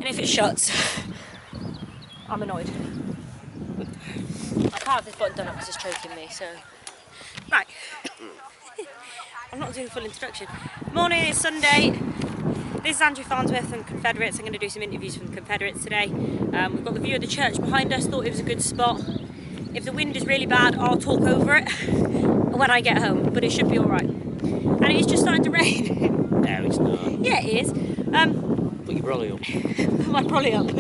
Even if it shuts, I'm annoyed. I can't have this button done up because it's choking me, so... Right. I'm not doing a full introduction. Morning, it's Sunday. This is Andrew Farnsworth from Confederates. I'm going to do some interviews from the Confederates today. We've got the view of the church behind us, thought it was a good spot. If the wind is really bad, I'll talk over it when I get home, but it should be alright. And it is just starting to rain. No, it's not. Yeah, it is. Put your brolly up. Put my brolly up.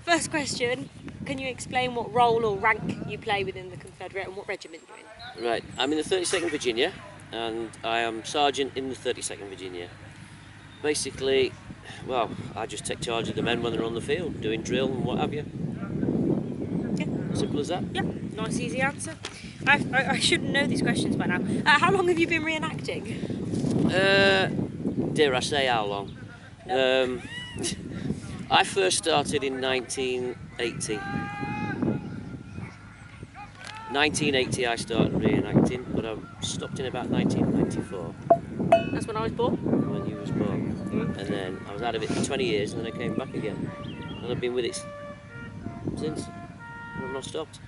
First question, can you explain what role or rank you play within the Confederate and what regiment you're in? Right, I'm in the 32nd Virginia and I am Sergeant in the 32nd Virginia. Basically, well, I just take charge of the men when they're on the field, doing drill and what have you. Yeah. Simple as that. Yeah, nice easy answer. I should know these questions by now. How long have you been reenacting? Dare I say how long? No. I first started in 1980. 1980 I started reenacting, but I stopped in about 1994. That's when I was born? When you was born. Mm. And then I was out of it for 20 years and then I came back again. And I've been with it since. I've not stopped.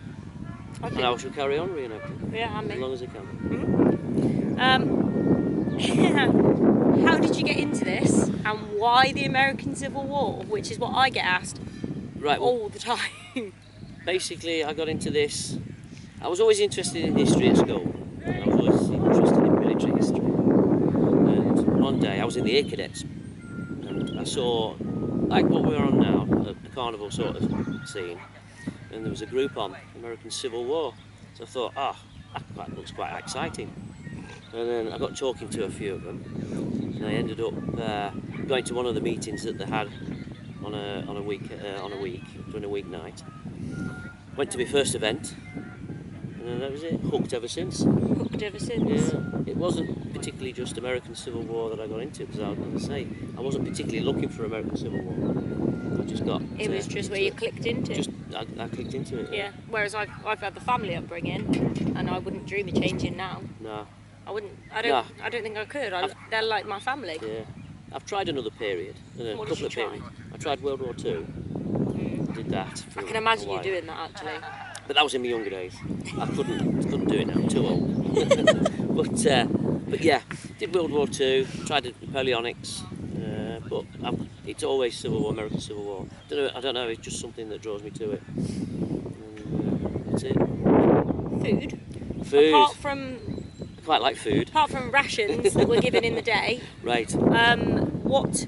Okay. And I shall carry on reenacting. Yeah, as long as I can. How did you get into this and why the American Civil War, which is what I get asked all the time? Basically, I got into this. I was always interested in history at school. I was always interested in military history. And one day I was in the Air Cadets and I saw, like what we're on now, a carnival sort of scene, and there was a group on American Civil War. So I thought, that looks quite exciting. And then I got talking to a few of them, and I ended up going to one of the meetings that they had on a week during a weeknight. Went to my first event, and that was it. Hooked ever since. Hooked ever since. Yeah. It wasn't particularly just American Civil War that I got into, because I wasn't particularly looking for American Civil War. I just got. It was just where you clicked into. I clicked into it. Yeah. Whereas I've had the family upbringing, and I wouldn't dream of changing now. No. I wouldn't. I don't think I could. They're like my family. Yeah. I've tried another period. What did you try? I tried World War II. Did that. I can imagine you doing that actually. But that was in my younger days. I couldn't do it now. I'm too old. but yeah, did World War II. Tried the Napoleonics. But it's always Civil War, American Civil War. I don't know. It's just something that draws me to it. And, that's it. Food. Food. Apart from. I quite like food. Apart from rations that were given in the day. Right. What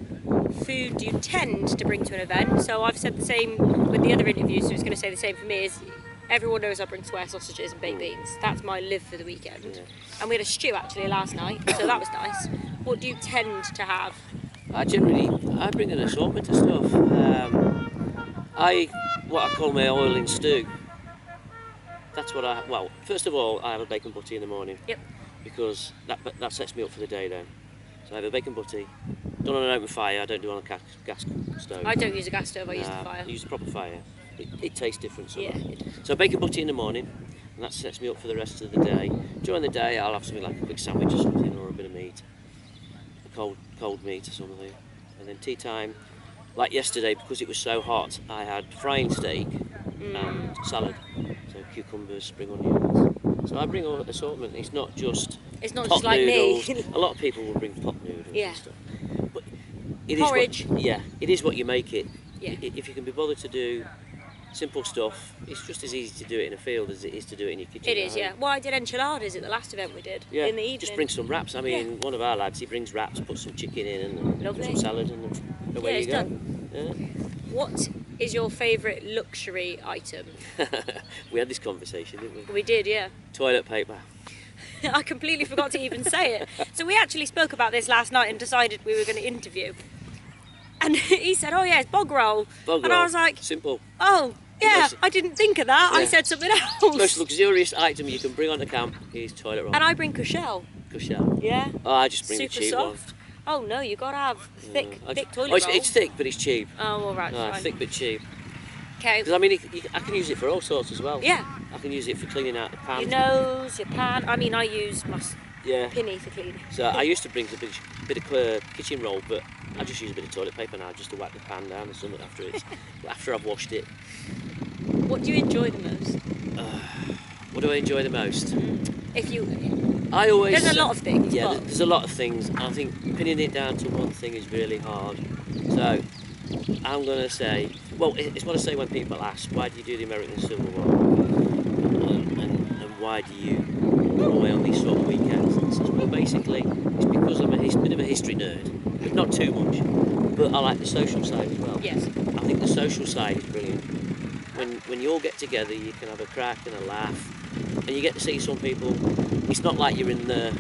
food do you tend to bring to an event? So I've said the same with the other interviews, so I was going to say the same for me, is everyone knows I bring square sausages and baked beans. That's my live for the weekend. Yeah. And we had a stew actually last night, so that was nice. What do you tend to have? I bring an assortment of stuff. What I call my oil in stew. That's what first of all, I have a bacon butty in the morning. Yep. Because that sets me up for the day then. So I have a bacon butty, done on an open fire. I don't do it on a gas stove. I don't use a gas stove, I use the fire. I use a proper fire. It tastes different. Yeah. So bacon butty in the morning, and that sets me up for the rest of the day. During the day I'll have something like a quick sandwich or something, or a bit of meat, a cold meat or something. And then tea time, like yesterday, because it was so hot, I had frying steak and salad. So cucumbers, spring onions. So I bring all the assortment. It's not just pot like noodles. me. A lot of people will bring pot noodles and stuff. But porridge. It is what you make it. Yeah. If you can be bothered to do simple stuff, it's just as easy to do it in a field as it is to do it in your kitchen. It is, yeah. Well, I did enchiladas at the last event we did in the evening. Just bring some wraps. I mean, one of our lads, he brings wraps, puts some chicken in and put some salad and away you go. Done. Yeah. What is your favourite luxury item? We had this conversation, didn't we? We did, yeah. Toilet paper. I completely forgot to even say it. So we actually spoke about this last night and decided we were going to interview. And he said, oh yeah, it's bog roll. And I was like, simple. Oh, yeah, I didn't think of that. Yeah. I said something else. The most luxurious item you can bring onto camp is toilet roll. And I bring Cushelle. Cushelle? Yeah. Oh, I just bring super the cheap soft. one. Oh no, you got to have thick toilet roll. It's thick, but it's cheap. Oh, all right, fine. Thick but cheap. Okay. Because I mean, I can use it for all sorts as well. Yeah. I can use it for cleaning out the pan. Your nose, your pan. I mean, I use my Yeah. penny for cleaning. So I used to bring a bit of kitchen roll, but I just use a bit of toilet paper now just to wipe the pan down or something after I've washed it. What do you enjoy the most? What do I enjoy the most? If you, There's a lot of things. Yeah, but there's a lot of things, and I think pinning it down to one thing is really hard. So I'm going to say, well, it's what I say when people ask, why do you do the American Civil War, and why do you go away on these sort of weekends? And says, well, basically, it's because I'm a bit of a history nerd, but not too much. But I like the social side as well. Yes. I think the social side is brilliant. When you all get together, you can have a crack and a laugh, and you get to see some people. It's not like you're in the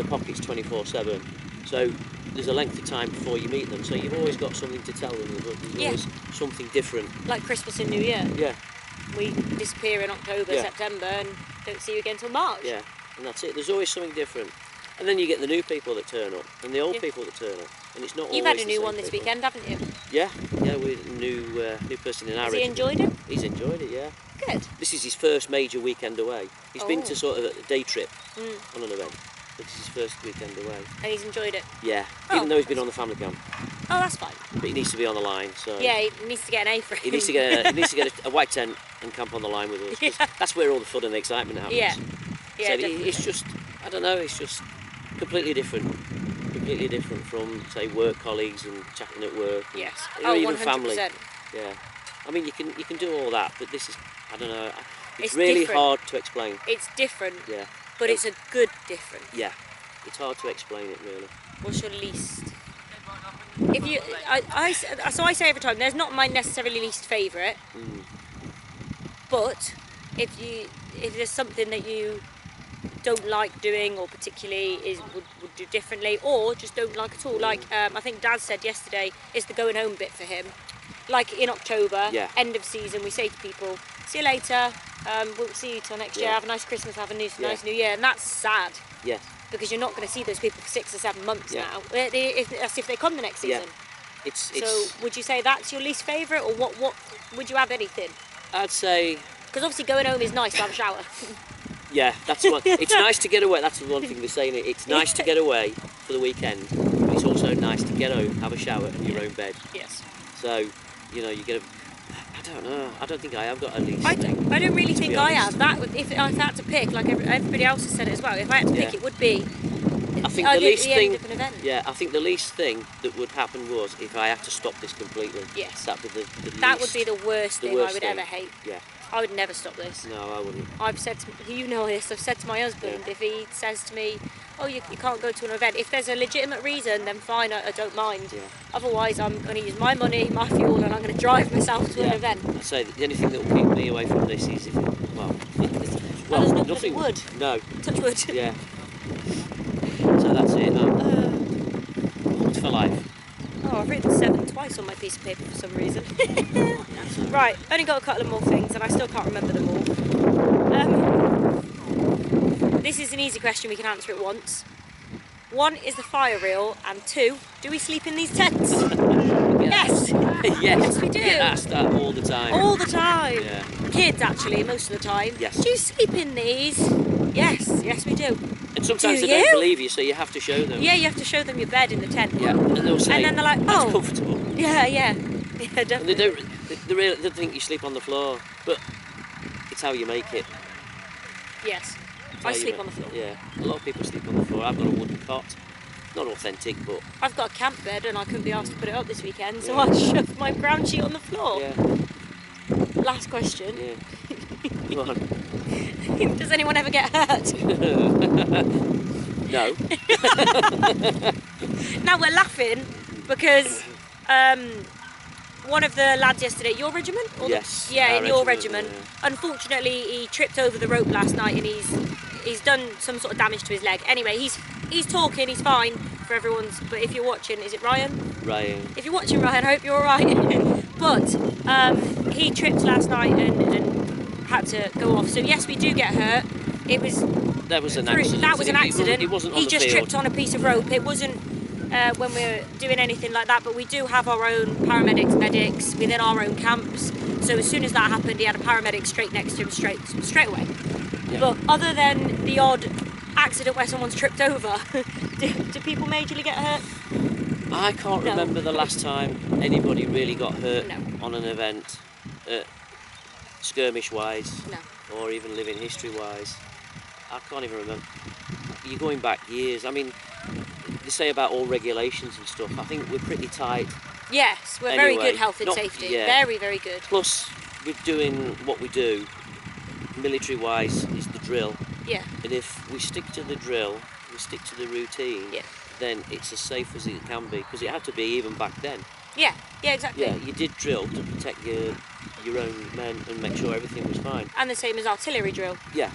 pockets 24/7. So there's a length of time before you meet them. So you've always got something to tell them. There's always something different. Like Christmas and New Year. Yeah. We disappear in October, September, and don't see you again till March. Yeah, and that's it. There's always something different. And then you get the new people that turn up, and the old people that turn up, and it's not. You've always had a the new same one this people. weekend, haven't you? Yeah, we're a new person in our Has he regiment. enjoyed it? He's enjoyed it, yeah. Good. This is his first major weekend away. He's been to sort of a day trip on an event. This is his first weekend away. And he's enjoyed it? Yeah, Oh. even though he's been on the family camp. Oh, that's fine. But he needs to be on the line, so... Yeah, he needs to get an A for him. He needs to get a white tent and camp on the line with us. 'Cause that's where all the fun and the excitement happens. Yeah. So Definitely. it's just, I don't know, it's just completely different from, say, work colleagues and chatting at work. Yes. Or Oh, even 100%. family. Yeah. I mean, you can do all that, but this is, I don't know, it's It's really different. hard to explain. It's different, Yeah. but it's a good different. Yeah. It's hard to explain it, really. What's your least? If you, so I say every time, there's not my necessarily least favourite, but if there's something that you don't like doing or particularly would do differently or just don't like at all, like I think Dad said yesterday, it's the going home bit for him. Like in October, end of season, we say to people, see you later, we'll see you till next year, have a nice Christmas, have a nice New Year, and that's sad. Yeah. Because you're not going to see those people for 6 or 7 months now. As if they come the next season. So would you say that's your least favourite, or what would you have anything? I'd say... Because obviously going home is nice to have a shower. Yeah, that's one. It's nice to get away. That's the one thing they're saying. It's nice to get away for the weekend, but it's also nice to get home, have a shower, and your own bed. Yes. So, you know, you get a... I don't know. I don't think I have got a least. I don't really think I have. That if I had to pick, like everybody else has said it as well, if I had to pick, it would be. I think the least thing. End of an event. Yeah, I think the least thing that would happen was if I had to stop this completely. Yes. That'd be the least. That would be the worst thing I would ever hate. Yeah. I would never stop this. No, I wouldn't. I've said to you know this. I've said to my husband, if he says to me, "Oh, you can't go to an event," if there's a legitimate reason, then fine, I don't mind. Yeah. Otherwise, I'm going to use my money, my fuel, and I'm going to drive myself to an event. I'd say the only thing that will keep me away from this is if there's no nothing. Wood. No. Touch wood. Yeah. So that's it. Hooked for life. Oh, I've written 7 twice on my piece of paper for some reason. Right, only got a couple of more things and I still can't remember them all. This is an easy question, we can answer it once. 1, is the fire real? And 2, do we sleep in these tents? Yes! Yes, we do. You get asked that all the time. All the time. Yeah. Kids, actually, most of the time. Yes. Do you sleep in these? Yes, we do. And sometimes Do they don't you? believe you, so you have to show them. Yeah, you have to show them your bed in the tent. Yeah, and they'll say, and then they're like, that's oh, comfortable. Yeah, definitely. And they think you sleep on the floor, but it's how you make it. Yes, It's I how you sleep make- on the floor. Yeah, a lot of people sleep on the floor. I've got a wooden cot. Not authentic, but... I've got a camp bed and I couldn't be asked to put it up this weekend, so I shoved my ground sheet on the floor. Yeah. Last question. Yeah. Come on. Does anyone ever get hurt? No. Now we're laughing because one of the lads yesterday, your regiment? Or Yes, yeah, our in your regiment, regiment. Unfortunately, he tripped over the rope last night and he's done some sort of damage to his leg. Anyway, he's talking, he's fine for everyone's. But if you're watching, is it Ryan? Ryan. If you're watching, Ryan, I hope you're all right. But he tripped last night and had to go off. So yes, we do get hurt. It was. That was an accident. That was an accident. It wasn't on he the just field. tripped on a piece of rope. It wasn't when we were doing anything like that. But we do have our own paramedics, medics within our own camps. So as soon as that happened, he had a paramedic straight next to him straight away. Yeah. But other than the odd accident where someone's tripped over. do people majorly get hurt? I can't No. remember the last time anybody really got hurt No. on an event, skirmish-wise, No. or even living history-wise. I can't even remember. You're going back years. I mean, they say about all regulations and stuff. I think we're pretty tight. Yes, we're very Anyway, good health and safety. yeah. Very, very good. Plus, with doing what we do, military-wise, is the drill. Yeah. And if we stick to the drill, we stick to the routine, Yeah. then it's as safe as it can be, because it had to be even back then. Yeah, exactly. Yeah, you did drill to protect your own men and make sure everything was fine. And the same as artillery drill. Yeah.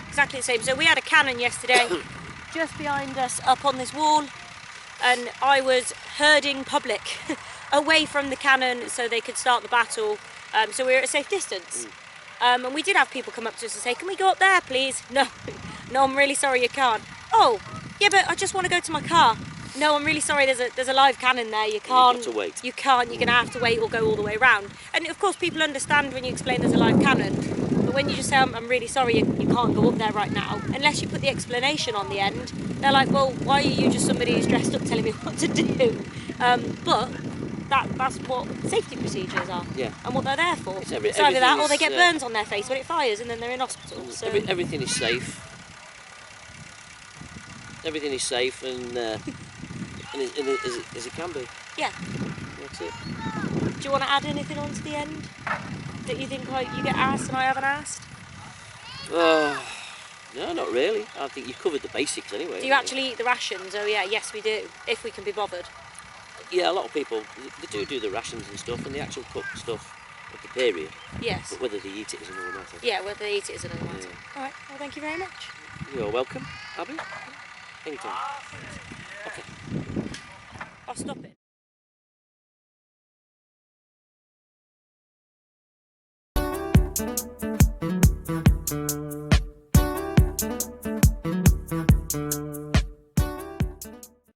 Exactly the same. So we had a cannon yesterday just behind us up on this wall, and I was herding public away from the cannon so they could start the battle, so we were at a safe distance. And we did have people come up to us and say, can we go up there please? No, I'm really sorry you can't. Oh, yeah, but I just want to go to my car. No, I'm really sorry, there's a live cannon there, you can't. You've got to wait. You can't, you're going to have to wait or go all the way around. And of course people understand when you explain there's a live cannon, but when you just say, I'm really sorry, you can't go up there right now, unless you put the explanation on the end, they're like, well, why are you just somebody who's dressed up telling me what to do? But that's what safety procedures are, Yeah. and what they're there for. It's It's either that or they get is, burns on their face when it fires and then they're in hospital. So. Everything is safe. Everything is safe and as it can be. Yeah. That's it. Do you want to add anything on to the end that you think you get asked and I haven't asked? No, not really. I think you've covered the basics anyway. Do you actually eat the rations? Oh yeah, yes we do, if we can be bothered. Yeah, a lot of people, they do the rations and stuff, and the actual cooked stuff of the period. Yes. But whether they eat it is another matter. Yeah, whether they eat it is another matter. Yeah. Alright, well thank you very much. You're welcome, Abby. Anytime. Okay. I'll stop it.